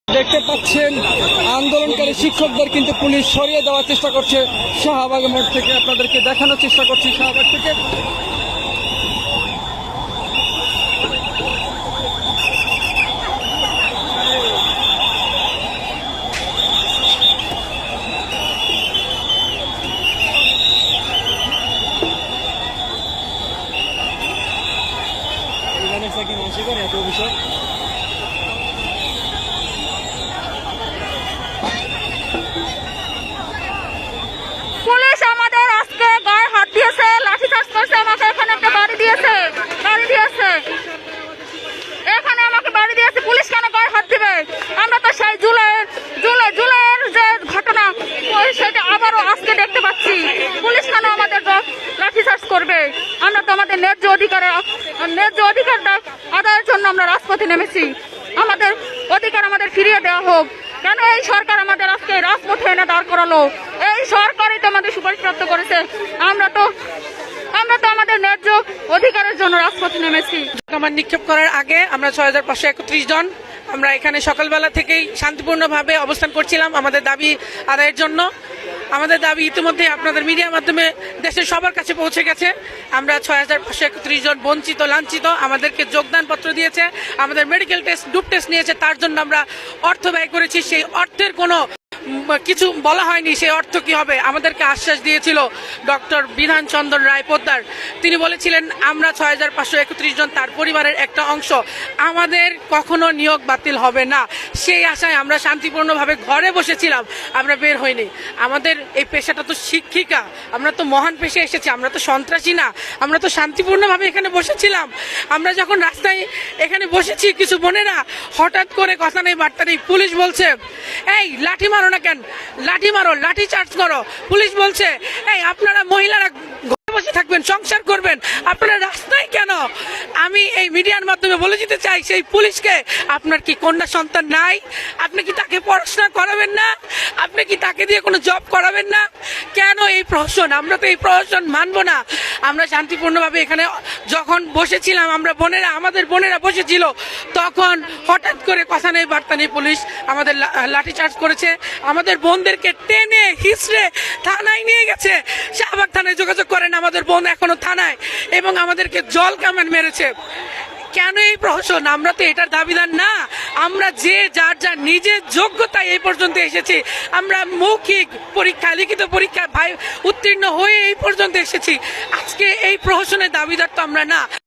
দেখতে পাচ্ছেন আন্দোলনকারী শিক্ষকদের কিন্তু পুলিশ সরিয়ে দেওয়ার চেষ্টা করছে শাহবাগ মোড় থেকে। আপনাদেরকে দেখানোর চেষ্টা করছি শাহবাগ থেকে। এত বিষয় পুলিশ আমাদের আজকে গায়ে হাত দিয়েছে, লাঠিচার্জ করছে, আমাকে এখানে একটা বাড়ি দিয়েছে, এখানে আমাকে বাড়ি দিয়েছে। পুলিশ কেন গায়ে হাত দিবে? আমরা তো সেই জুলাইয়ের যে ঘটনা সেটা আবারও আজকে দেখতে পাচ্ছি। পুলিশ কেন আমাদের লাঠিচার্জ করবে? আমরা তো আমাদের ন্যায্য অধিকার আদায়ের জন্য আমরা রাজপথে নেমেছি। আমাদের অধিকার আমাদের ফিরিয়ে দেওয়া হোক। কেন এই সরকার আমাদের আজকে রাজপথে এনে দাঁড় করালো? এই সরকারই তো আমাদের সুপারিশপ্রাপ্ত করেছে। আমরা তো আমাদের ন্যায্য অধিকারের জন্য রাজপথে নেমেছি। আমার নিক্ষেপ করার আগে আমরা 6531 জন আমরা এখানে সকালবেলা থেকেই শান্তিপূর্ণভাবে অবস্থান করছিলাম আমাদের দাবি আদায়ের জন্য। আমাদের দাবি ইতিমধ্যে আপনাদের মিডিয়ার মাধ্যমে দেশের সবার কাছে পৌঁছে গেছে। আমরা 6531 জন বঞ্চিত, লাঞ্ছিত, আমাদেরকে যোগদানপত্র দিয়েছে, আমাদের মেডিকেল টেস্ট, ডুপ টেস্ট নিয়েছে, তার জন্য আমরা অর্থ ব্যয় করেছি। সেই অর্থের কোনো কিছু বলা হয়নি। সেই অর্থ কি হবে আমাদেরকে আশ্বাস দিয়েছিল ডক্টর বিধান চন্দ্র রায় পোদ্দার। তিনি বলেছিলেন আমরা 6531 জন তার পরিবারের একটা অংশ, আমাদের কখনো নিয়োগ বাতিল হবে না। সেই আশায় আমরা শান্তিপূর্ণভাবে ঘরে বসেছিলাম, আমরা বের হইনি। আমাদের এই পেশাটা তো শিক্ষিকা, আমরা তো মহান পেশে এসেছি, আমরা তো সন্ত্রাসী না। আমরা তো শান্তিপূর্ণভাবে এখানে বসেছিলাম। আমরা যখন রাস্তায় এখানে বসেছি, কিছু বোনেরা হঠাৎ করে কথা নেই বার্তা নেই পুলিশ বলছে এই লাঠি মারো না কেন, লাঠি মারো, লাঠি চার্জ করো। পুলিশ বলছে এই আপনারা মহিলারা বসে থাকবেন, সংসার করবেন, আপনারা রাস্তায় কেন? আমি এই মিডিয়ার মাধ্যমে বলে দিতে চাই সেই পুলিশকে, আপনার কি কন্যা সন্তান নাই? আপনি কি তাকে পড়াশোনা করাবেন না? আপনি কি তাকে দিয়ে কোনো জব করাবেন না? কেন এই প্রহসন? আমরা তো এই প্রহসন মানবো না। আমরা শান্তিপূর্ণভাবে এখানে যখন বসেছিলাম, আমাদের বোনেরা বসেছিল, তখন হঠাৎ করে কথা নেই বার্তা নেই পুলিশ আমাদের লাঠিচার্জ করেছে। আমাদের বোনদেরকে টেনে হিসড়ে থানায় নিয়ে গেছে। শাহবাগ থানায় যোগাযোগ করেন, আমাদের বোন এখনো থানায়, এবং আমাদেরকে জল কামান মেরেছে। কেন এই প্রহসন? আমরা তো এটার দাবিদার না। আমরা যার নিজের যোগ্যতায় এই পর্যন্ত এসেছি। আমরা মৌখিক পরীক্ষা, লিখিত পরীক্ষা উত্তীর্ণ হয়ে এই পর্যন্ত এসেছি। আজকে এই প্রহসনের দাবিদার তো আমরা না।